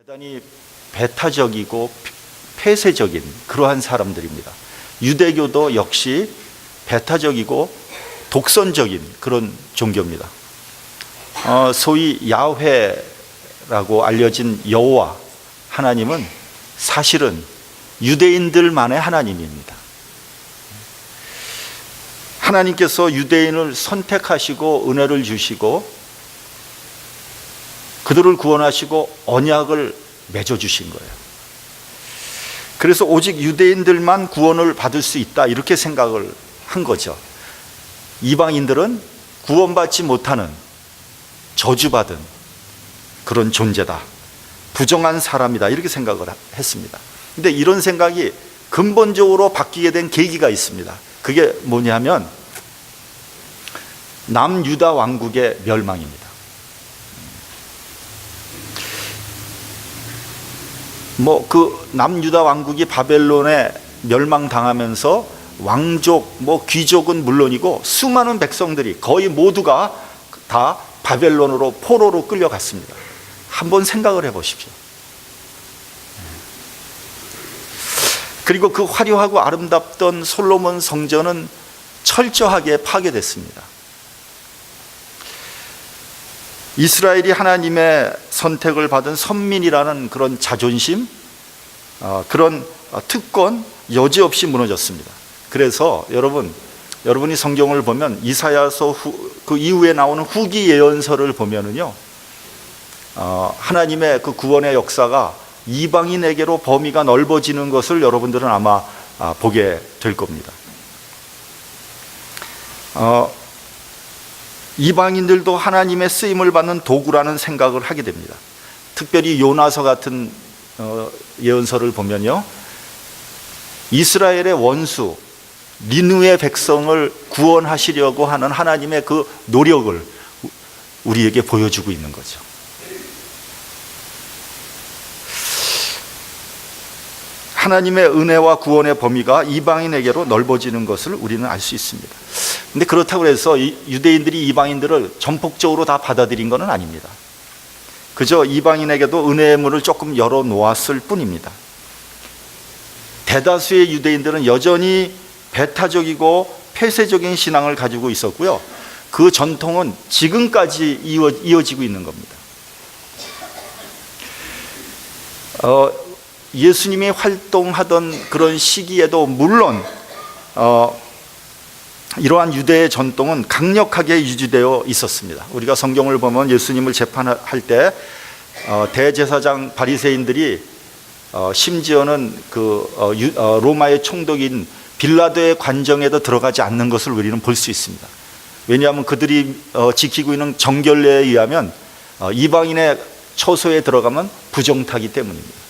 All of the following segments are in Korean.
대단히 배타적이고 폐쇄적인 그러한 사람들입니다. 유대교도 역시 배타적이고 독선적인 그런 종교입니다. 소위 야훼라고 알려진 여호와 하나님은 사실은 유대인들만의 하나님입니다. 하나님께서 유대인을 선택하시고 은혜를 주시고 그들을 구원하시고 언약을 맺어주신 거예요. 그래서 오직 유대인들만 구원을 받을 수 있다 이렇게 생각을 한 거죠. 이방인들은 구원받지 못하는 저주받은 그런 존재다, 부정한 사람이다 이렇게 생각을 했습니다. 근데 이런 생각이 근본적으로 바뀌게 된 계기가 있습니다. 그게 뭐냐면 남유다 왕국의 멸망입니다. 그 남유다 왕국이 바벨론에 멸망당하면서 왕족, 귀족은 물론이고 수많은 백성들이 거의 모두가 다 바벨론으로 포로로 끌려갔습니다. 한번 생각을 해보십시오. 그리고 그 화려하고 아름답던 솔로몬 성전은 철저하게 파괴됐습니다. 이스라엘이 하나님의 선택을 받은 선민이라는 그런 자존심, 그런 특권 여지없이 무너졌습니다. 그래서 여러분이 성경을 보면 이사야서 그 이후에 나오는 후기 예언서를 보면은요, 하나님의 그 구원의 역사가 이방인에게로 범위가 넓어지는 것을 여러분들은 아마 보게 될 겁니다. 이방인들도 하나님의 쓰임을 받는 도구라는 생각을 하게 됩니다. 특별히 요나서 같은 예언서를 보면요, 이스라엘의 원수 니느웨 백성을 구원하시려고 하는 하나님의 그 노력을 우리에게 보여주고 있는 거죠. 하나님의 은혜와 구원의 범위가 이방인에게로 넓어지는 것을 우리는 알 수 있습니다. 근데 그렇다고 해서 유대인들이 이방인들을 전폭적으로 다 받아들인 것은 아닙니다. 그저 이방인에게도 은혜의 문을 조금 열어놓았을 뿐입니다. 대다수의 유대인들은 여전히 배타적이고 폐쇄적인 신앙을 가지고 있었고요, 그 전통은 지금까지 이어지고 있는 겁니다. 예수님이 활동하던 그런 시기에도 물론 이러한 유대의 전통은 강력하게 유지되어 있었습니다. 우리가 성경을 보면 예수님을 재판할 때 대제사장 바리새인들이 심지어는 로마의 총독인 빌라도의 관정에도 들어가지 않는 것을 우리는 볼 수 있습니다. 왜냐하면 그들이 지키고 있는 정결례에 의하면 이방인의 처소에 들어가면 부정타기 때문입니다.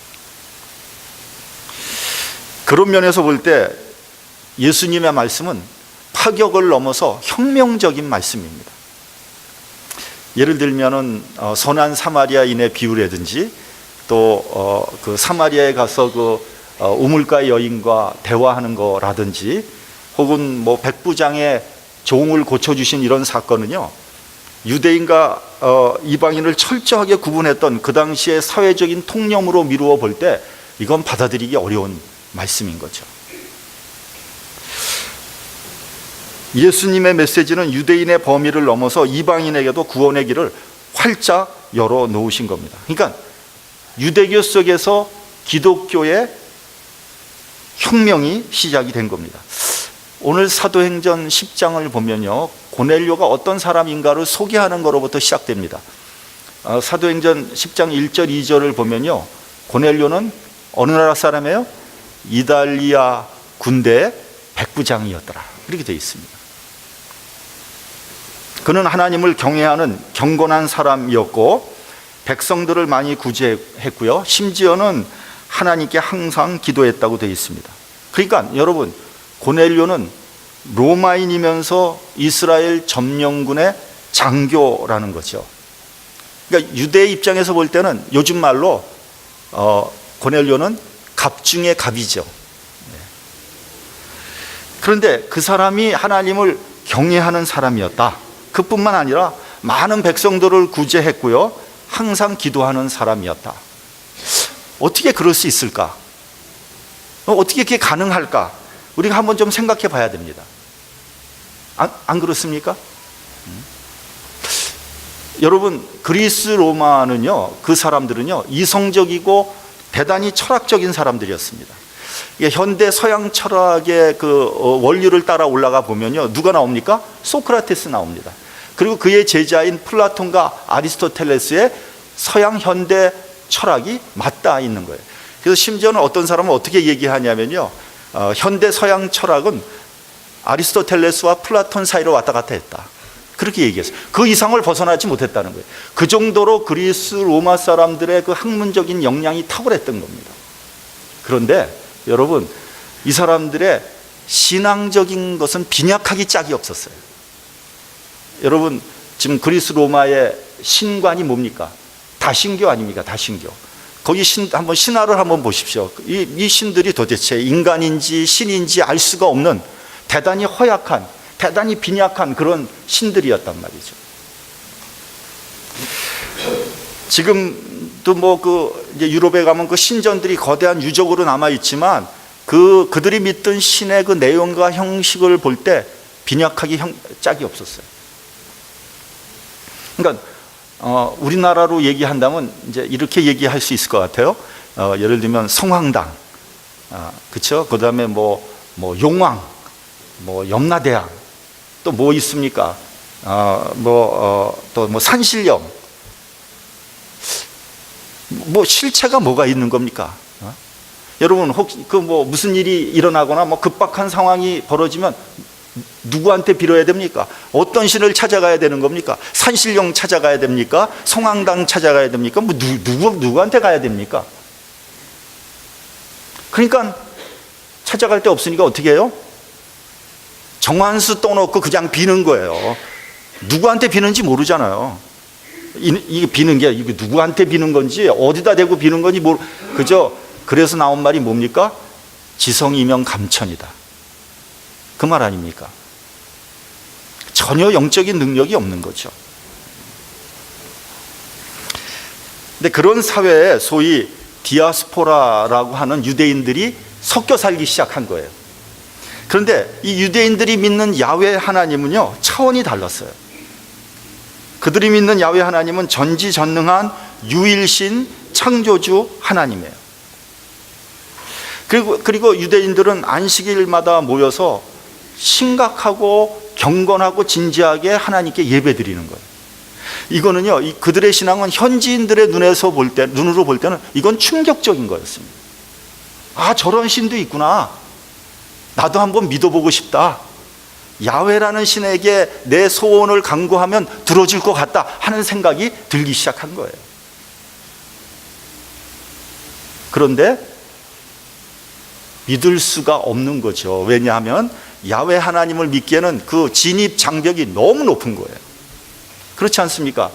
그런 면에서 볼 때 예수님의 말씀은 파격을 넘어서 혁명적인 말씀입니다. 예를 들면은 선한 사마리아인의 비유라든지 또 그 사마리아에 가서 그 우물가 여인과 대화하는 거라든지 혹은 백부장의 종을 고쳐주신 이런 사건은요, 유대인과 이방인을 철저하게 구분했던 그 당시의 사회적인 통념으로 미루어 볼 때 이건 받아들이기 어려운 말씀인 거죠. 예수님의 메시지는 유대인의 범위를 넘어서 이방인에게도 구원의 길을 활짝 열어 놓으신 겁니다. 그러니까 유대교 속에서 기독교의 혁명이 시작이 된 겁니다. 오늘 사도행전 10장을 보면요, 고넬료가 어떤 사람인가를 소개하는 것으로부터 시작됩니다. 사도행전 10장 1절 2절을 보면요, 고넬료는 어느 나라 사람이에요? 이달리아 군대의 백부장이었더라 이렇게 되어 있습니다. 그는 하나님을 경외하는 경건한 사람이었고 백성들을 많이 구제했고요, 심지어는 하나님께 항상 기도했다고 되어 있습니다. 그러니까 여러분, 고넬료는 로마인이면서 이스라엘 점령군의 장교라는 거죠. 그러니까 유대의 입장에서 볼 때는 요즘 말로 고넬료는 갑 중의 갑이죠. 그런데 그 사람이 하나님을 경외하는 사람이었다. 그뿐만 아니라 많은 백성들을 구제했고요, 항상 기도하는 사람이었다. 어떻게 그럴 수 있을까? 어떻게 그게 가능할까? 우리가 한번 좀 생각해 봐야 됩니다. 안 그렇습니까? 여러분, 그리스 로마는요, 그 사람들은요, 이성적이고 대단히 철학적인 사람들이었습니다. 현대 서양 철학의 그 원리를 따라 올라가 보면요, 누가 나옵니까? 소크라테스 나옵니다. 그리고 그의 제자인 플라톤과 아리스토텔레스의 서양 현대 철학이 맞닿아 있는 거예요. 그래서 심지어는 어떤 사람은 어떻게 얘기하냐면요, 현대 서양 철학은 아리스토텔레스와 플라톤 사이로 왔다 갔다 했다, 그렇게 얘기했어요. 그 이상을 벗어나지 못했다는 거예요. 그 정도로 그리스 로마 사람들의 그 학문적인 역량이 탁월했던 겁니다. 그런데 여러분, 이 사람들의 신앙적인 것은 빈약하기 짝이 없었어요. 여러분, 지금 그리스 로마의 신관이 뭡니까? 다신교 아닙니까? 다신교. 거기 한번 신화를 한번 보십시오. 이 신들이 도대체 인간인지 신인지 알 수가 없는 대단히 허약한, 대단히 빈약한 그런 신들이었단 말이죠. 지금도 이제 유럽에 가면 그 신전들이 거대한 유적으로 남아 있지만 그들이 믿던 신의 그 내용과 형식을 볼 때 빈약하기 짝이 없었어요. 그러니까 우리나라로 얘기한다면 이제 이렇게 얘기할 수 있을 것 같아요. 예를 들면 성황당, 그렇죠? 그다음에 뭐 용왕, 염라대왕, 또 뭐 있습니까? 또 산신령, 실체가 뭐가 있는 겁니까? 여러분, 혹시 무슨 일이 일어나거나 급박한 상황이 벌어지면 누구한테 빌어야 됩니까? 어떤 신을 찾아가야 되는 겁니까? 산신령 찾아가야 됩니까? 성황당 찾아가야 됩니까? 누구한테 가야 됩니까? 그러니까 찾아갈 데 없으니까 어떻게 해요? 정한수 떠놓고 그냥 비는 거예요. 누구한테 비는지 모르잖아요. 이게 비는 게 이게 누구한테 비는 건지, 어디다 대고 비는 건지 그죠? 그래서 나온 말이 뭡니까? 지성이명 감천이다, 그 말 아닙니까? 전혀 영적인 능력이 없는 거죠. 근데 그런 사회에 소위 디아스포라라고 하는 유대인들이 섞여 살기 시작한 거예요. 그런데 이 유대인들이 믿는 야훼 하나님은요, 차원이 달랐어요. 그들이 믿는 야훼 하나님은 전지전능한 유일신 창조주 하나님이에요. 그리고 유대인들은 안식일마다 모여서 심각하고 경건하고 진지하게 하나님께 예배드리는 거예요. 이거는요, 그들의 신앙은 현지인들의 눈으로 볼 때는 이건 충격적인 거였습니다. 아, 저런 신도 있구나, 나도 한번 믿어보고 싶다, 야훼라는 신에게 내 소원을 간구하면 들어줄 것 같다 하는 생각이 들기 시작한 거예요. 그런데 믿을 수가 없는 거죠. 왜냐하면 야훼 하나님을 믿기에는 그 진입 장벽이 너무 높은 거예요. 그렇지 않습니까?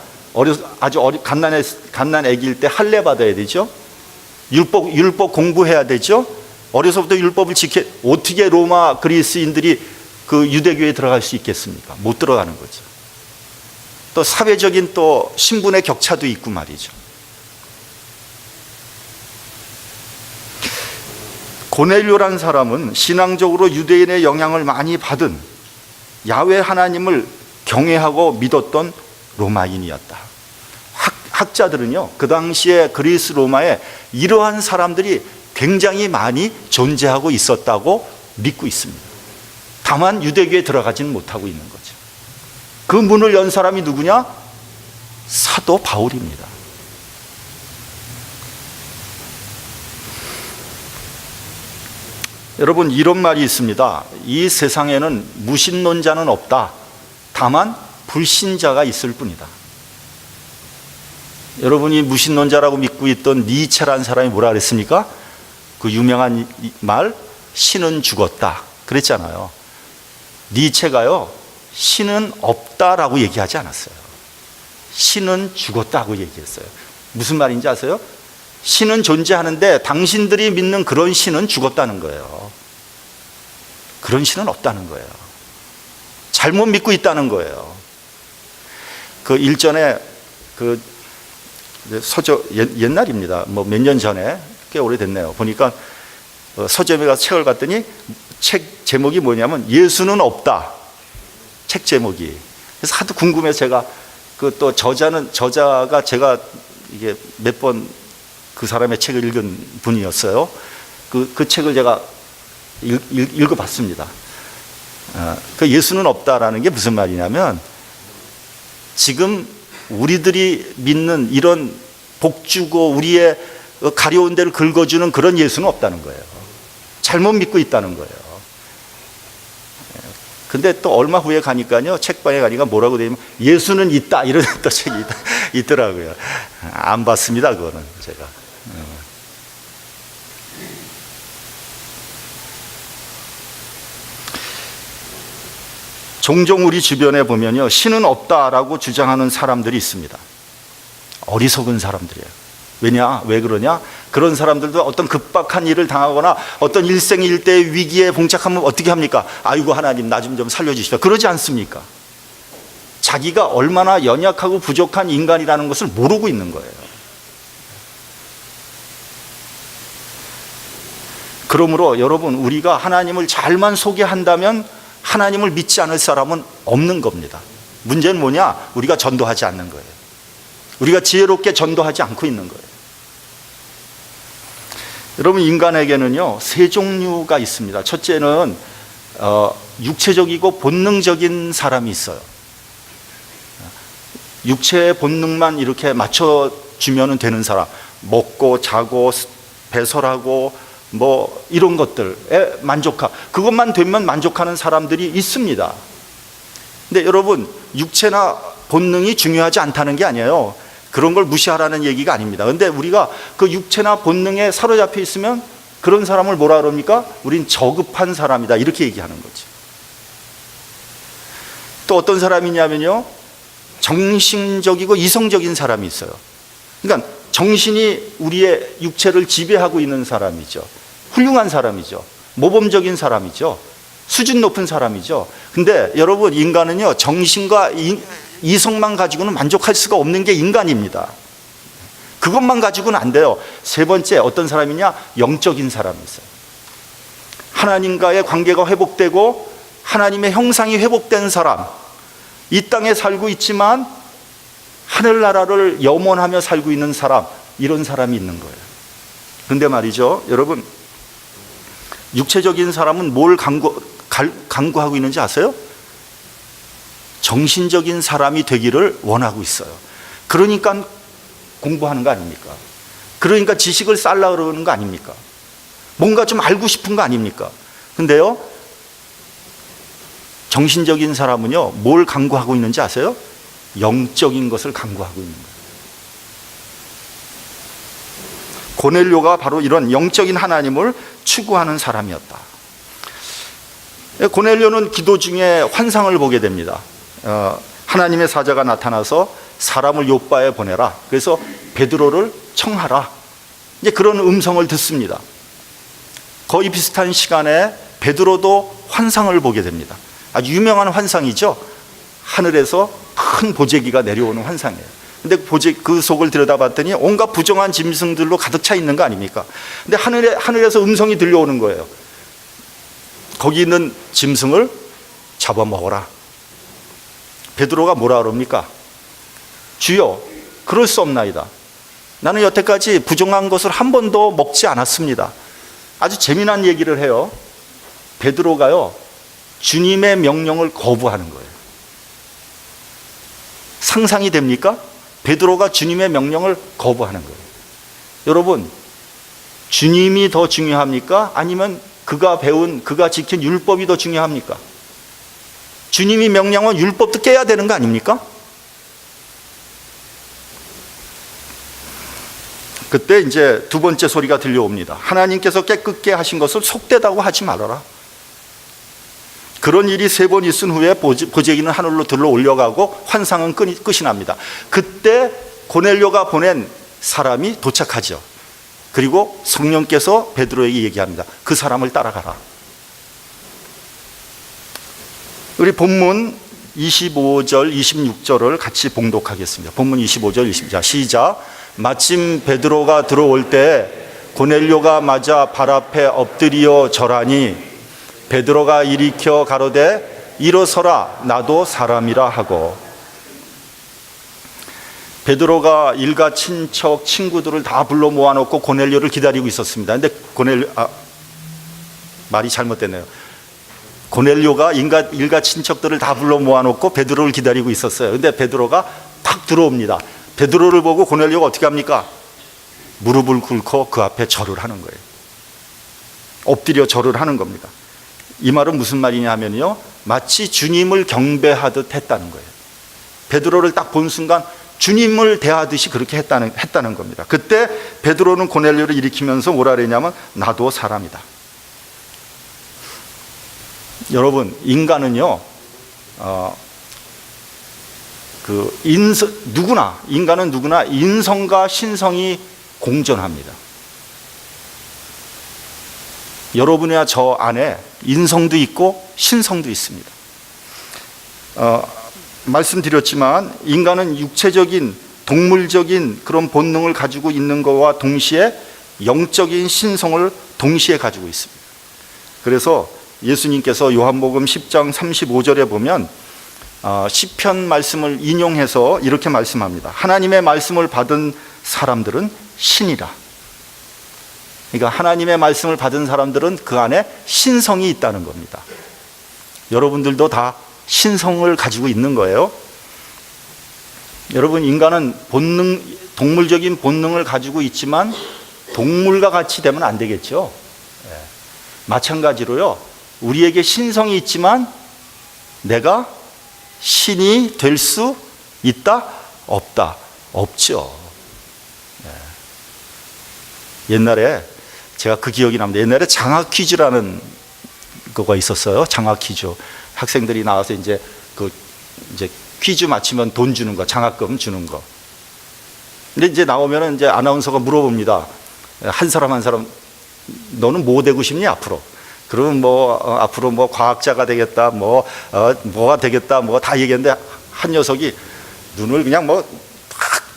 갓난 아기일 때 할례 받아야 되죠. 율법 공부해야 되죠. 어려서부터 율법을 어떻게 로마 그리스인들이 그 유대교에 들어갈 수 있겠습니까? 못 들어가는 거죠. 또 사회적인 또 신분의 격차도 있고 말이죠. 고넬료란 사람은 신앙적으로 유대인의 영향을 많이 받은 야훼 하나님을 경외하고 믿었던 로마인이었다. 학자들은요, 그 당시에 그리스 로마에 이러한 사람들이 굉장히 많이 존재하고 있었다고 믿고 있습니다. 다만 유대교에 들어가지는 못하고 있는 거죠. 그 문을 연 사람이 누구냐? 사도 바울입니다. 여러분, 이런 말이 있습니다. 이 세상에는 무신론자는 없다, 다만 불신자가 있을 뿐이다. 여러분이 무신론자라고 믿고 있던 니체라는 사람이 뭐라 그랬습니까? 그 유명한 말, 신은 죽었다 그랬잖아요. 니체가요, 신은 없다라고 얘기하지 않았어요. 신은 죽었다고 얘기했어요. 무슨 말인지 아세요? 신은 존재하는데 당신들이 믿는 그런 신은 죽었다는 거예요. 그런 신은 없다는 거예요. 잘못 믿고 있다는 거예요. 그 일전에 그 옛날입니다. 몇 년 전에 꽤 오래됐네요. 보니까 서점에 가서 책을 봤더니 책 제목이 뭐냐면 예수는 없다. 책 제목이. 그래서 하도 궁금해서 제가 그 또 저자가 제가 이게 몇 번 그 사람의 책을 읽은 분이었어요. 그 책을 제가 읽어봤습니다. 그 예수는 없다라는 게 무슨 말이냐면 지금 우리들이 믿는 이런 복주고 우리의 가려운 데를 긁어주는 그런 예수는 없다는 거예요. 잘못 믿고 있다는 거예요. 근데 또 얼마 후에 가니까요, 책방에 가니까 뭐라고 되냐면 예수는 있다 이런 또 책이 있더라고요. 안 봤습니다 그거는 제가. 종종 우리 주변에 보면요, 신은 없다라고 주장하는 사람들이 있습니다. 어리석은 사람들이에요. 왜 그러냐? 그런 사람들도 어떤 급박한 일을 당하거나 어떤 일생일대의 위기에 봉착하면 어떻게 합니까? 아이고 하나님 나 좀 살려주시다. 그러지 않습니까? 자기가 얼마나 연약하고 부족한 인간이라는 것을 모르고 있는 거예요. 그러므로 여러분, 우리가 하나님을 잘만 소개한다면 하나님을 믿지 않을 사람은 없는 겁니다. 문제는 뭐냐? 우리가 전도하지 않는 거예요. 우리가 지혜롭게 전도하지 않고 있는 거예요. 여러분, 인간에게는요 세 종류가 있습니다. 첫째는 육체적이고 본능적인 사람이 있어요. 육체의 본능만 이렇게 맞춰주면 되는 사람, 먹고 자고 배설하고 뭐 이런 것들에 그것만 되면 만족하는 사람들이 있습니다. 근데 여러분, 육체나 본능이 중요하지 않다는 게 아니에요. 그런 걸 무시하라는 얘기가 아닙니다. 근데 우리가 그 육체나 본능에 사로잡혀 있으면 그런 사람을 뭐라 그럽니까? 우린 저급한 사람이다 이렇게 얘기하는 거죠. 또 어떤 사람이냐면요, 정신적이고 이성적인 사람이 있어요. 그러니까 정신이 우리의 육체를 지배하고 있는 사람이죠. 훌륭한 사람이죠. 모범적인 사람이죠. 수준 높은 사람이죠. 근데 여러분, 인간은요 정신과 이성만 가지고는 만족할 수가 없는 게 인간입니다. 그것만 가지고는 안 돼요. 세 번째, 어떤 사람이냐? 영적인 사람이 있어요. 하나님과의 관계가 회복되고 하나님의 형상이 회복된 사람, 이 땅에 살고 있지만 하늘나라를 염원하며 살고 있는 사람, 이런 사람이 있는 거예요. 근데 말이죠, 여러분, 육체적인 사람은 뭘 강구하고 있는지 아세요? 정신적인 사람이 되기를 원하고 있어요. 그러니까 공부하는 거 아닙니까? 그러니까 지식을 쌓으려고 그러는 거 아닙니까? 뭔가 좀 알고 싶은 거 아닙니까? 근데요, 정신적인 사람은요 뭘 강구하고 있는지 아세요? 영적인 것을 강구하고 있는 거예요. 고넬료가 바로 이런 영적인 하나님을 추구하는 사람이었다. 고넬료는 기도 중에 환상을 보게 됩니다. 하나님의 사자가 나타나서 사람을 요바에 보내라. 그래서 베드로를 청하라. 이제 그런 음성을 듣습니다. 거의 비슷한 시간에 베드로도 환상을 보게 됩니다. 아주 유명한 환상이죠. 하늘에서 큰 보재기가 내려오는 환상이에요. 근데 그 속을 들여다봤더니 온갖 부정한 짐승들로 가득 차 있는 거 아닙니까? 근데 하늘에서 음성이 들려오는 거예요. 거기 있는 짐승을 잡아먹어라. 베드로가 뭐라 그럽니까? 주여, 그럴 수 없나이다. 나는 여태까지 부정한 것을 한 번도 먹지 않았습니다. 아주 재미난 얘기를 해요. 베드로가요 주님의 명령을 거부하는 거예요. 상상이 됩니까? 베드로가 주님의 명령을 거부하는 거예요. 여러분, 주님이 더 중요합니까? 아니면 그가 지킨 율법이 더 중요합니까? 주님이 명령한 율법도 깨야 되는 거 아닙니까? 그때 이제 두 번째 소리가 들려옵니다. 하나님께서 깨끗게 하신 것을 속되다고 하지 말아라. 그런 일이 3번 있은 후에 보재기는 하늘로 들러 올려가고 환상은 끝이 납니다. 그때 고넬료가 보낸 사람이 도착하죠. 그리고 성령께서 베드로에게 얘기합니다. 그 사람을 따라가라. 우리 본문 25절, 26절을 같이 봉독하겠습니다. 본문 25절, 26절 시작. 마침 베드로가 들어올 때 고넬료가 맞아 발 앞에 엎드리어 절하니 베드로가 일으켜 가로되 일어서라 나도 사람이라 하고. 베드로가 일가 친척 친구들을 다 불러 모아놓고 고넬료를 기다리고 있었습니다. 근데 말이 잘못됐네요. 고넬료가 일가 친척들을 다 불러 모아놓고 베드로를 기다리고 있었어요. 근데 베드로가 탁 들어옵니다. 베드로를 보고 고넬료가 어떻게 합니까? 무릎을 꿇고 그 앞에 절을 하는 거예요. 엎드려 절을 하는 겁니다. 이 말은 무슨 말이냐 하면요, 마치 주님을 경배하듯 했다는 거예요. 베드로를 딱 본 순간 주님을 대하듯이 그렇게 했다는 겁니다. 그때 베드로는 고넬료를 일으키면서 뭐라 그랬냐면 나도 사람이다. 여러분, 인간은요, 인간은 누구나 인성과 신성이 공존합니다. 여러분이나 저 안에 인성도 있고 신성도 있습니다. 말씀드렸지만 인간은 육체적인 동물적인 그런 본능을 가지고 있는 것과 동시에 영적인 신성을 동시에 가지고 있습니다. 그래서 예수님께서 요한복음 10장 35절에 보면 시편 말씀을 인용해서 이렇게 말씀합니다. 하나님의 말씀을 받은 사람들은 신이라. 그러니까 하나님의 말씀을 받은 사람들은 그 안에 신성이 있다는 겁니다. 여러분들도 다 신성을 가지고 있는 거예요. 여러분, 인간은 동물적인 본능을 가지고 있지만 동물과 같이 되면 안 되겠죠. 마찬가지로요, 우리에게 신성이 있지만 내가 신이 될 수 있다? 없다? 없죠. 옛날에 제가 그 기억이 납니다. 옛날에 장학 퀴즈라는 거가 있었어요. 장학 퀴즈. 학생들이 나와서 이제 퀴즈 맞히면 돈 주는 거, 장학금 주는 거. 근데 이제 나오면은 이제 아나운서가 물어봅니다. 한 사람 한 사람, 너는 뭐 되고 싶니 앞으로? 그러면 앞으로 과학자가 되겠다, 뭐가 되겠다, 다 얘기했는데 한 녀석이 눈을 그냥 탁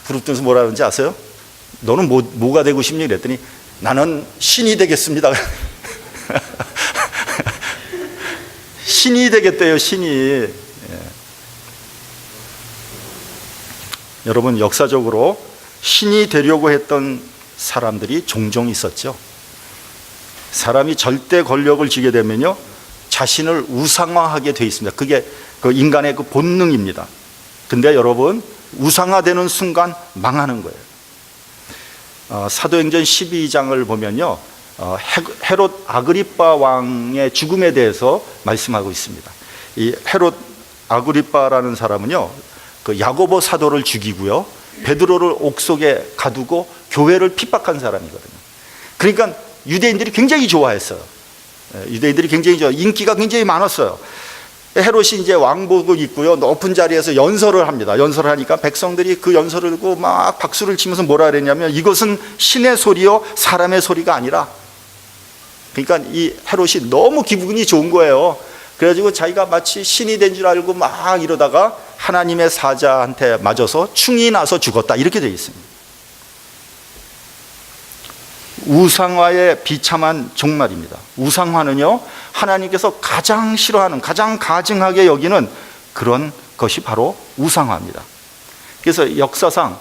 부릅뜨면서 뭐라 그러는지 아세요? 너는 뭐가 되고 싶니? 그랬더니 나는 신이 되겠습니다. 신이 되겠대요, 신이. 예. 여러분, 역사적으로 신이 되려고 했던 사람들이 종종 있었죠. 사람이 절대 권력을 쥐게 되면요, 자신을 우상화하게 돼 있습니다. 그게 그 인간의 그 본능입니다. 근데 여러분, 우상화되는 순간 망하는 거예요. 사도행전 12장을 보면요, 헤롯 아그리빠 왕의 죽음에 대해서 말씀하고 있습니다. 이 헤롯 아그리빠라는 사람은요, 그 야고보 사도를 죽이고요, 베드로를 옥속에 가두고 교회를 핍박한 사람이거든요. 그러니까 유대인들이 굉장히 좋아했어요. 유대인들이 굉장히 인기가 굉장히 많았어요. 헤롯이 이제 왕복을 입고요, 높은 자리에서 연설을 합니다. 연설을 하니까 백성들이 그 연설을 듣고 막 박수를 치면서 뭐라 그랬냐면 이것은 신의 소리요 사람의 소리가 아니라. 그러니까 이 헤롯이 너무 기분이 좋은 거예요. 그래가지고 자기가 마치 신이 된 줄 알고 막 이러다가 하나님의 사자한테 맞아서 충이 나서 죽었다, 이렇게 되어 있습니다. 우상화의 비참한 종말입니다. 우상화는요, 하나님께서 가장 싫어하는, 가장 가증하게 여기는 그런 것이 바로 우상화입니다. 그래서 역사상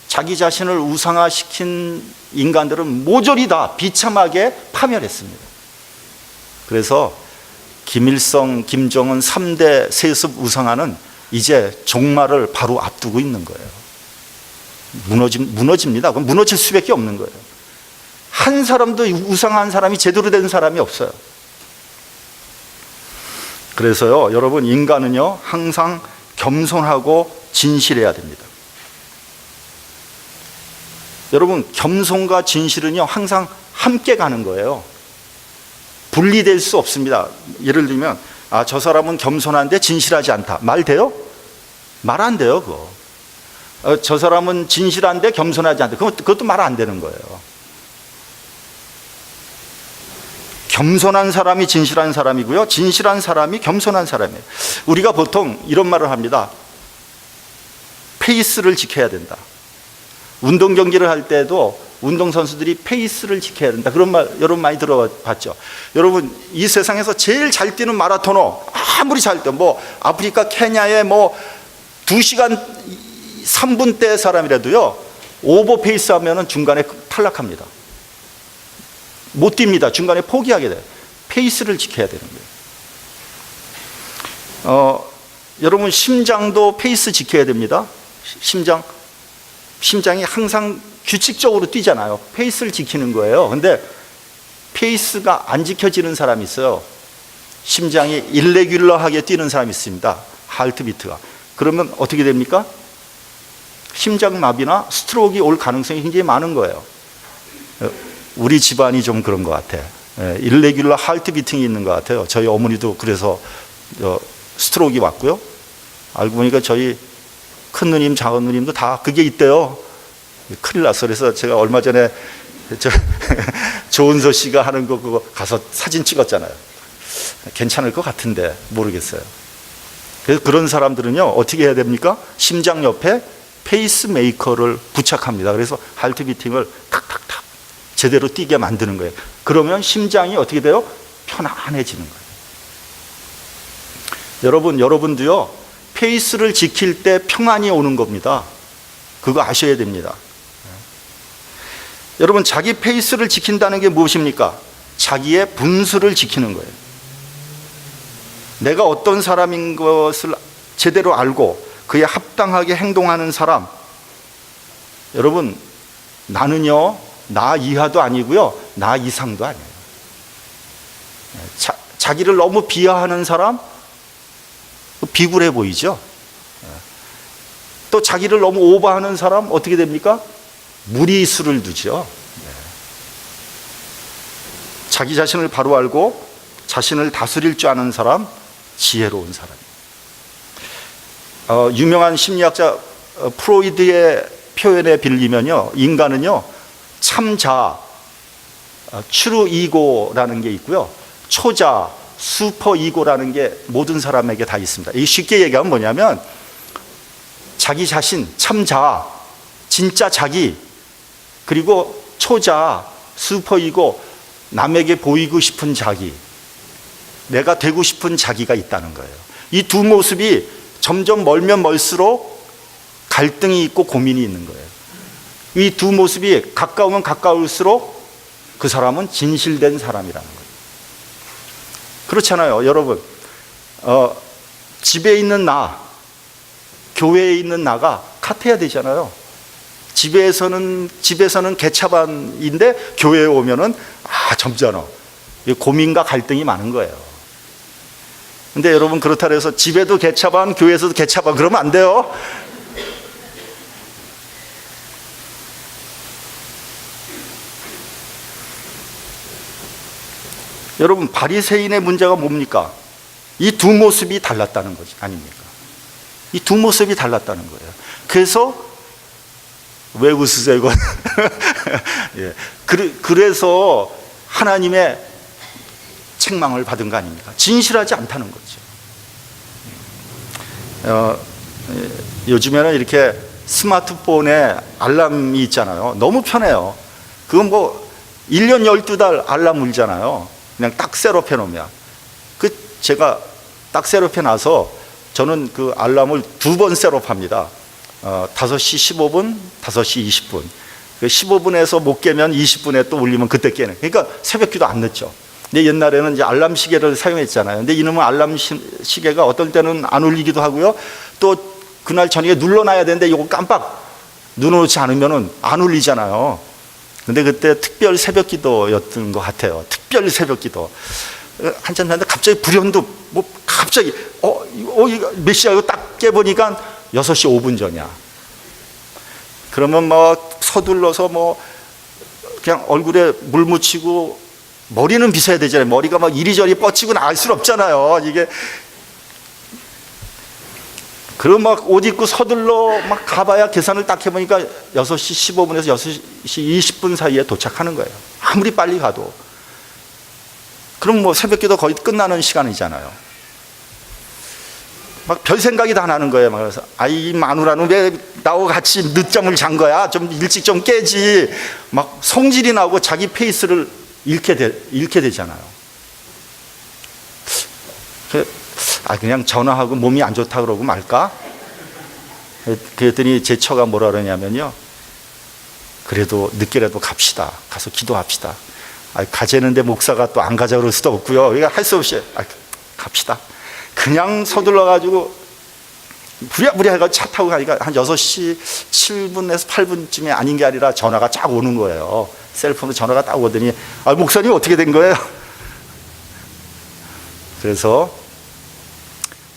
자기 자신을 우상화시킨 인간들은 모조리 다 비참하게 파멸했습니다. 그래서 김일성, 김정은 3대 세습 우상화는 이제 종말을 바로 앞두고 있는 거예요. 무너집니다. 그럼 무너질 수밖에 없는 거예요. 한 사람도 우상한 사람이 제대로 된 사람이 없어요. 그래서요, 여러분, 인간은요 항상 겸손하고 진실해야 됩니다. 여러분, 겸손과 진실은요 항상 함께 가는 거예요. 분리될 수 없습니다. 예를 들면 저 사람은 겸손한데 진실하지 않다, 말 돼요? 말 안 돼요. 그거. 저 사람은 진실한데 겸손하지 않다, 그것도 말 안 되는 거예요. 겸손한 사람이 진실한 사람이고요, 진실한 사람이 겸손한 사람이에요. 우리가 보통 이런 말을 합니다. 페이스를 지켜야 된다. 운동 경기를 할 때도 운동선수들이 페이스를 지켜야 된다. 그런 말 여러분 많이 들어봤죠. 여러분 이 세상에서 제일 잘 뛰는 마라토너 아무리 잘 뛰어 뭐 아프리카 케냐의 뭐 2시간 3분대 사람이라도요 오버 페이스 하면은 중간에 탈락합니다. 못 뜁니다. 중간에 포기하게 돼요. 페이스를 지켜야 되는 거예요. 여러분 심장도 페이스 지켜야 됩니다. 심장이 항상 규칙적으로 뛰잖아요. 페이스를 지키는 거예요. 근데 페이스가 안 지켜지는 사람이 있어요. 심장이 일레귤러하게 뛰는 사람이 있습니다. 하트비트가. 그러면 어떻게 됩니까? 심장마비나 스트로크가 올 가능성이 굉장히 많은 거예요. 우리 집안이 좀 그런 것 같아. 일레귤러 하트비팅이 있는 것 같아요. 저희 어머니도 그래서 스트로크가 왔고요. 알고 보니까 저희 큰 누님, 작은 누님도 다 그게 있대요. 큰일 났어. 그래서 제가 얼마 전에 조은서 씨가 하는 거 그거 가서 사진 찍었잖아요. 괜찮을 것 같은데 모르겠어요. 그래서 그런 사람들은요 어떻게 해야 됩니까? 심장 옆에 페이스메이커를 부착합니다. 그래서 하트비팅을 탁탁탁 제대로 뛰게 만드는 거예요. 그러면 심장이 어떻게 돼요? 편안해지는 거예요. 여러분도요 페이스를 지킬 때 평안이 오는 겁니다. 그거 아셔야 됩니다. 여러분 자기 페이스를 지킨다는 게 무엇입니까? 자기의 분수를 지키는 거예요. 내가 어떤 사람인 것을 제대로 알고 그에 합당하게 행동하는 사람. 여러분 나는요 나 이하도 아니고요 나 이상도 아니에요. 자기를 너무 비하하는 사람 비굴해 보이죠. 또 자기를 너무 오버하는 사람 어떻게 됩니까? 무리수를 두죠. 자기 자신을 바로 알고 자신을 다스릴 줄 아는 사람 지혜로운 사람. 유명한 심리학자 프로이드의 표현에 빌리면요 인간은요 참자 트루 이고라는 게 있고요 초자 슈퍼 이고라는 게 모든 사람에게 다 있습니다. 이 쉽게 얘기하면 뭐냐면 자기 자신 참자 진짜 자기 그리고 초자 슈퍼 이고 남에게 보이고 싶은 자기 내가 되고 싶은 자기가 있다는 거예요. 이 두 모습이 점점 멀면 멀수록 갈등이 있고 고민이 있는 거예요. 이 두 모습이 가까우면 가까울수록 그 사람은 진실된 사람이라는 거예요. 그렇잖아요. 여러분 집에 있는 나 교회에 있는 나가 같아야 되잖아요. 집에서는 개차반인데 교회에 오면은 점잖아. 고민과 갈등이 많은 거예요. 근데 여러분 그렇다 해서 집에도 개차반 교회에서도 개차반 그러면 안 돼요. 여러분 바리새인의 문제가 뭡니까? 이 두 모습이 달랐다는 거지 아닙니까? 이 두 모습이 달랐다는 거예요. 그래서 왜 웃으세요 이건? 예. 그래서 하나님의 책망을 받은 거 아닙니까? 진실하지 않다는 거죠. 요즘에는 이렇게 스마트폰에 알람이 있잖아요. 너무 편해요. 그건 뭐 1년 12달 알람 울잖아요. 그냥 딱 셋업해 놓으면. 제가 딱 셋업해 놔서 저는 그 알람을 2번 셋업합니다. 5시 15분, 5시 20분. 15분에서 못 깨면 20분에 또 울리면 그때 깨는. 그러니까 새벽 기도 안 늦죠. 근데 옛날에는 이제 알람 시계를 사용했잖아요. 근데 이놈은 알람 시계가 어떨 때는 안 울리기도 하고요. 또 그날 저녁에 눌러놔야 되는데 이거 깜빡 눌러놓지 않으면 안 울리잖아요. 근데 그때 특별 새벽 기도였던 것 같아요. 특별 새벽 기도. 한참 하는데 갑자기 불현도 갑자기 이거 몇 시야? 이거 딱 깨보니까 6시 5분 전이야. 그러면 서둘러서 그냥 얼굴에 물 묻히고 머리는 빗어야 되잖아요. 머리가 이리저리 뻗치고 나갈 수는 없잖아요. 이게. 그럼 옷 입고 서둘러 가봐야 계산을 딱 해보니까 6시 15분에서 6시 20분 사이에 도착하는 거예요. 아무리 빨리 가도. 그럼 새벽 기도 거의 끝나는 시간이잖아요. 막 별 생각이 다 나는 거예요. 막 그래서 이 마누라는 왜 나하고 같이 늦잠을 잔 거야? 좀 일찍 좀 깨지. 막 성질이 나고 자기 페이스를 잃게 되잖아요. 그냥 전화하고 몸이 안 좋다 그러고 말까? 그랬더니 제 처가 뭐라 그러냐면요, 그래도 늦게라도 갑시다. 가서 기도합시다. 가재는데 목사가 또 안 가자 그럴 수도 없고요. 그러니까 할 수 없이 갑시다. 그냥 서둘러 가지고 부랴부랴 해가지고 차 타고 가니까 한 6시 7분에서 8분쯤에 아닌 게 아니라 전화가 쫙 오는 거예요. 셀폰으로 전화가 딱 오더니 목사님 어떻게 된 거예요? 그래서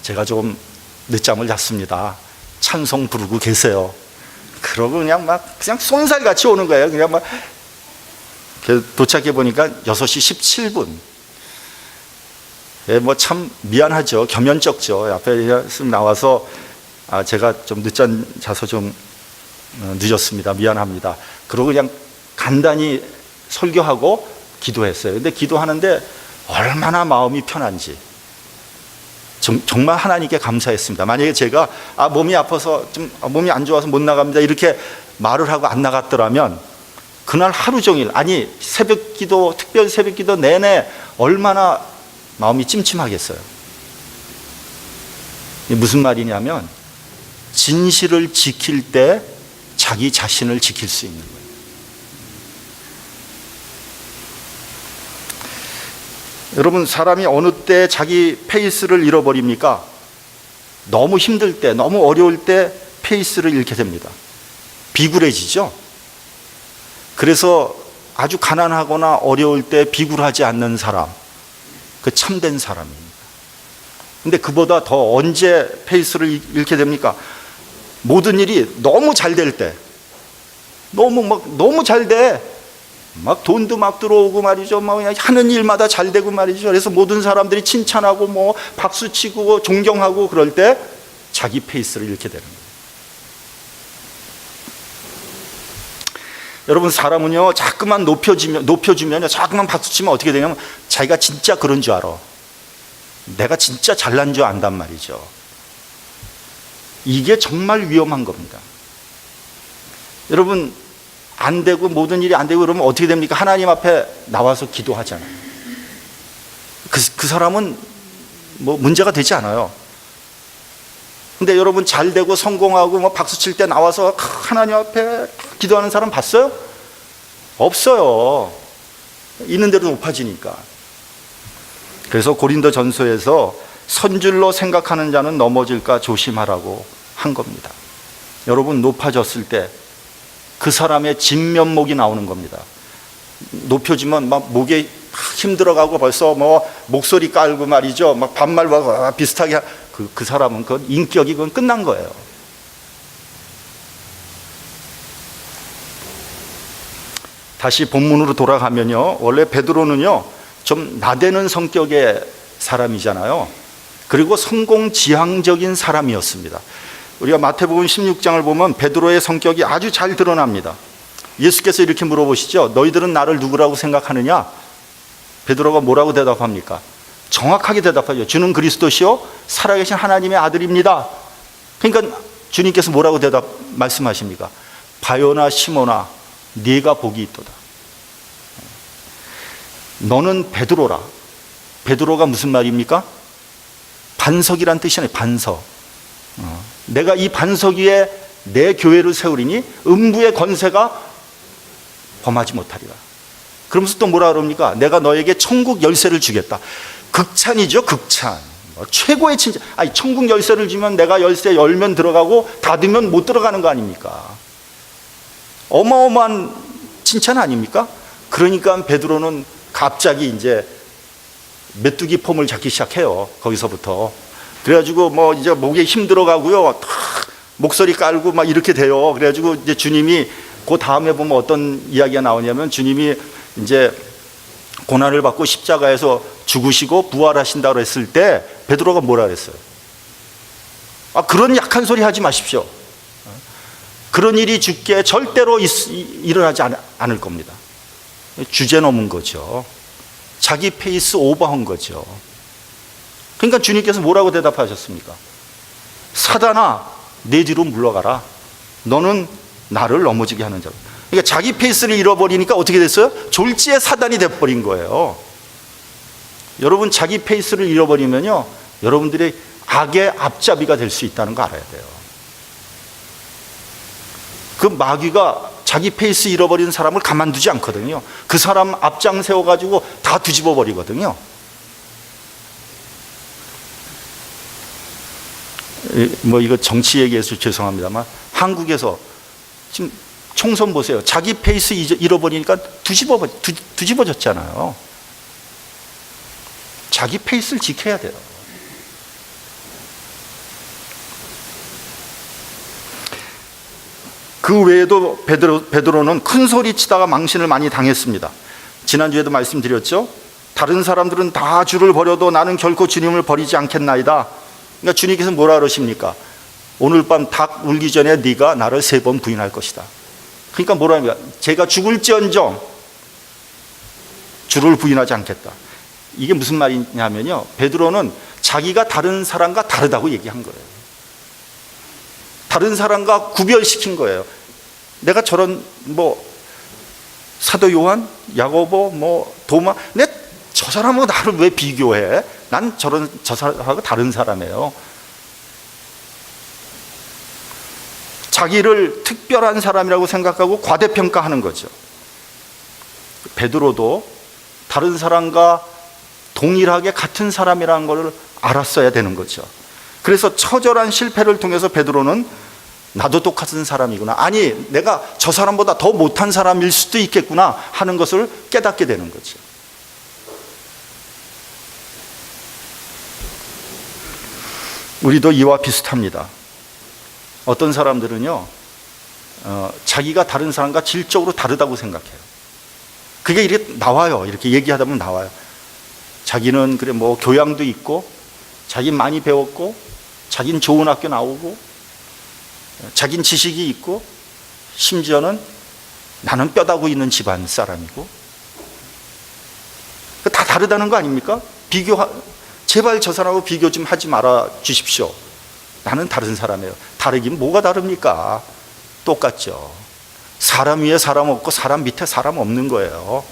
제가 좀 늦잠을 잤습니다. 찬송 부르고 계세요. 그러고 그냥 쏜살같이 오는 거예요. 그냥 막 도착해 보니까 6시 17분. 뭐 참 미안하죠. 겸연쩍죠. 앞에 나와서 제가 좀 늦잠 자서 좀 늦었습니다. 미안합니다. 그러고 그냥 간단히 설교하고 기도했어요. 근데 기도하는데 얼마나 마음이 편한지 정말 하나님께 감사했습니다. 만약에 제가 몸이 아파서 좀 몸이 안 좋아서 못 나갑니다 이렇게 말을 하고 안 나갔더라면 그날 하루 종일, 아니 새벽기도, 특별 새벽기도 내내 얼마나 마음이 찜찜하겠어요. 무슨 말이냐면 진실을 지킬 때 자기 자신을 지킬 수 있는 거예요. 여러분, 사람이 어느 때 자기 페이스를 잃어버립니까? 너무 힘들 때, 너무 어려울 때 페이스를 잃게 됩니다. 비굴해지죠. 그래서 아주 가난하거나 어려울 때 비굴하지 않는 사람, 그 참된 사람입니다. 근데 그보다 더 언제 페이스를 잃게 됩니까? 모든 일이 너무 잘 될 때, 너무 잘 돼. 막 돈도 막 들어오고 말이죠. 막 그냥 하는 일마다 잘 되고 말이죠. 그래서 모든 사람들이 칭찬하고 뭐 박수 치고 존경하고 그럴 때 자기 페이스를 잃게 되는 거예요. 여러분, 사람은요, 자꾸만 높여주면요, 자꾸만 박수 치면 어떻게 되냐면 자기가 진짜 그런 줄 알아. 내가 진짜 잘난 줄 안단 말이죠. 이게 정말 위험한 겁니다. 여러분, 안 되고 모든 일이 안 되고 그러면 어떻게 됩니까? 하나님 앞에 나와서 기도하잖아요. 그 사람은 뭐 문제가 되지 않아요. 근데 여러분, 잘 되고 성공하고 뭐 박수 칠 때 나와서 하나님 앞에 기도하는 사람 봤어요? 없어요. 있는 대로 높아지니까. 그래서 고린도 전서에서 선줄로 생각하는 자는 넘어질까 조심하라고 한 겁니다. 여러분, 높아졌을 때 그 사람의 진면목이 나오는 겁니다. 높여지면 막 목에 힘들어가고 벌써 뭐 목소리 깔고 말이죠. 막 반말과 비슷하게 그 사람은 그 인격이 그건 끝난 거예요. 다시 본문으로 돌아가면요, 원래 베드로는요 좀 나대는 성격의 사람이잖아요. 그리고 성공지향적인 사람이었습니다. 우리가 마태복음 16장을 보면 베드로의 성격이 아주 잘 드러납니다. 예수께서 이렇게 물어보시죠. 너희들은 나를 누구라고 생각하느냐? 베드로가 뭐라고 대답합니까? 정확하게 대답하죠. 주는 그리스도시요 살아계신 하나님의 아들입니다. 그러니까 주님께서 뭐라고 말씀하십니까? 바요나 시몬아, 네가 복이 있도다. 너는 베드로라. 베드로가 무슨 말입니까? 반석이란 뜻이잖아요. 반석. 내가 이 반석 위에 내 교회를 세우리니 음부의 권세가 범하지 못하리라. 그러면서 또 뭐라 그럽니까? 내가 너에게 천국 열쇠를 주겠다. 극찬이죠, 극찬. 최고의 칭찬. 아니, 천국 열쇠를 주면 내가 열쇠 열면 들어가고 닫으면 못 들어가는 거 아닙니까? 어마어마한 칭찬 아닙니까? 그러니까 베드로는 갑자기 이제 메뚜기 폼을 잡기 시작해요. 거기서부터. 그래가지고 뭐 이제 목에 힘 들어가고요. 목소리 깔고 막 이렇게 돼요. 그래가지고 이제 주님이 그 다음에 보면 어떤 이야기가 나오냐면 주님이 이제 고난을 받고 십자가에서 죽으시고 부활하신다고 했을 때 베드로가 뭐라 그랬어요? 그런 약한 소리 하지 마십시오. 그런 일이 주께 절대로 일어나지 않을 겁니다. 주제 넘은 거죠. 자기 페이스 오버한 거죠. 그러니까 주님께서 뭐라고 대답하셨습니까? 사단아, 내 뒤로 물러가라. 너는 나를 넘어지게 하는 자. 그러니까 자기 페이스를 잃어버리니까 어떻게 됐어요? 졸지에 사단이 돼버린 거예요. 여러분, 자기 페이스를 잃어버리면요, 여러분들이 악의 앞잡이가 될 수 있다는 거 알아야 돼요. 그 마귀가 자기 페이스 잃어버린 사람을 가만두지 않거든요. 그 사람 앞장 세워가지고 다 뒤집어 버리거든요. 뭐 이거 정치 얘기해서 죄송합니다만, 한국에서 지금 총선 보세요. 자기 페이스 잃어버리니까 뒤집어졌잖아요. 자기 페이스를 지켜야 돼요. 그 외에도 베드로는 큰 소리 치다가 망신을 많이 당했습니다. 지난주에도 말씀드렸죠. 다른 사람들은 다 주를 버려도 나는 결코 주님을 버리지 않겠나이다. 그러니까 주님께서 뭐라 그러십니까? 오늘 밤 닭 울기 전에 네가 나를 3번 부인할 것이다. 그러니까 뭐라 합니까? 제가 죽을지언정 주를 부인하지 않겠다. 이게 무슨 말이냐면요, 베드로는 자기가 다른 사람과 다르다고 얘기한 거예요. 다른 사람과 구별시킨 거예요. 내가 저런 사도 요한, 야고보, 도마, 저 사람하고 나를 왜 비교해? 난 저 사람하고 다른 사람이에요. 자기를 특별한 사람이라고 생각하고 과대평가하는 거죠. 베드로도 다른 사람과 동일하게 같은 사람이라는 걸 알았어야 되는 거죠. 그래서 처절한 실패를 통해서 베드로는 나도 똑같은 사람이구나, 아니 내가 저 사람보다 더 못한 사람일 수도 있겠구나 하는 것을 깨닫게 되는 거죠. 우리도 이와 비슷합니다. 어떤 사람들은요, 자기가 다른 사람과 질적으로 다르다고 생각해요. 그게 이렇게 나와요. 이렇게 얘기하다 보면 나와요. 자기는 그래 교양도 있고, 자기는 많이 배웠고, 자기는 좋은 학교 나오고, 자기는 지식이 있고, 심지어는 나는 뼈다구 있는 집안 사람이고, 다 다르다는 거 아닙니까? 제발 저 사람하고 비교 좀 하지 말아 주십시오. 나는 다른 사람이에요. 다르긴 뭐가 다릅니까? 똑같죠. 사람 위에 사람 없고 사람 밑에 사람 없는 거예요.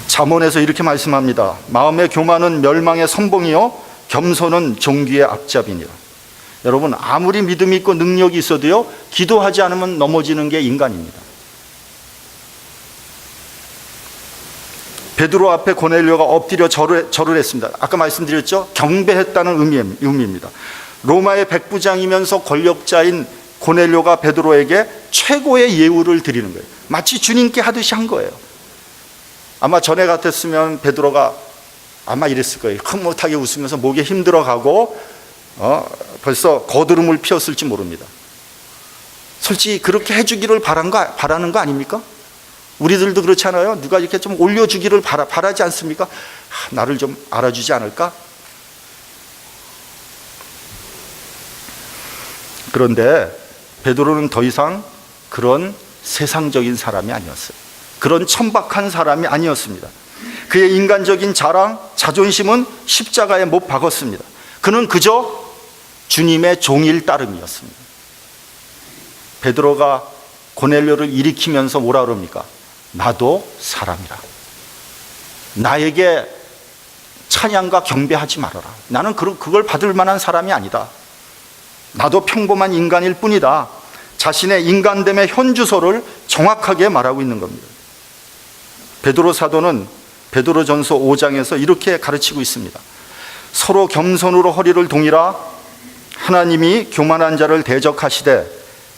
잠언에서 이렇게 말씀합니다. 마음의 교만은 멸망의 선봉이요 겸손은 종기의 앞잡이니라. 여러분, 아무리 믿음이 있고 능력이 있어도요, 기도하지 않으면 넘어지는 게 인간입니다. 베드로 앞에 고넬료가 엎드려 절을 했습니다. 아까 말씀드렸죠? 경배했다는 의미입니다. 로마의 백부장이면서 권력자인 고넬료가 베드로에게 최고의 예우를 드리는 거예요. 마치 주님께 하듯이 한 거예요. 아마 전에 같았으면 베드로가 아마 이랬을 거예요. 흐뭇하게 웃으면서 목에 힘들어가고 벌써 거드름을 피웠을지 모릅니다. 솔직히 그렇게 해주기를 바라는 거 아닙니까? 우리들도 그렇잖아요. 누가 이렇게 좀 올려주기를 바라지 않습니까? 나를 좀 알아주지 않을까? 그런데 베드로는 더 이상 그런 세상적인 사람이 아니었어요. 그런 천박한 사람이 아니었습니다. 그의 인간적인 자랑, 자존심은 십자가에 못 박았습니다. 그는 그저 주님의 종일 따름이었습니다. 베드로가 고넬료를 일으키면서 뭐라 그럽니까? 나도 사람이라. 나에게 찬양과 경배하지 말아라. 나는 그걸 받을 만한 사람이 아니다. 나도 평범한 인간일 뿐이다. 자신의 인간됨의 현주소를 정확하게 말하고 있는 겁니다. 베드로 사도는 베드로전서 5장에서 이렇게 가르치고 있습니다. 서로 겸손으로 허리를 동이라. 하나님이 교만한 자를 대적하시되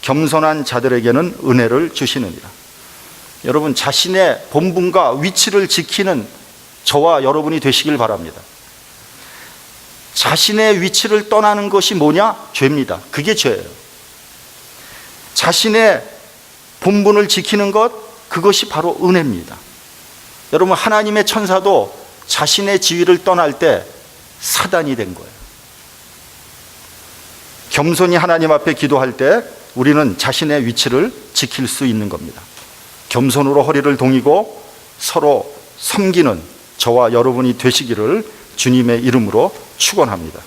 겸손한 자들에게는 은혜를 주시느니라. 여러분, 자신의 본분과 위치를 지키는 저와 여러분이 되시길 바랍니다. 자신의 위치를 떠나는 것이 뭐냐? 죄입니다. 그게 죄예요. 자신의 본분을 지키는 것, 그것이 바로 은혜입니다. 여러분, 하나님의 천사도 자신의 지위를 떠날 때 사단이 된 거예요. 겸손히 하나님 앞에 기도할 때 우리는 자신의 위치를 지킬 수 있는 겁니다. 겸손으로 허리를 동이고 서로 섬기는 저와 여러분이 되시기를 주님의 이름으로 축원합니다.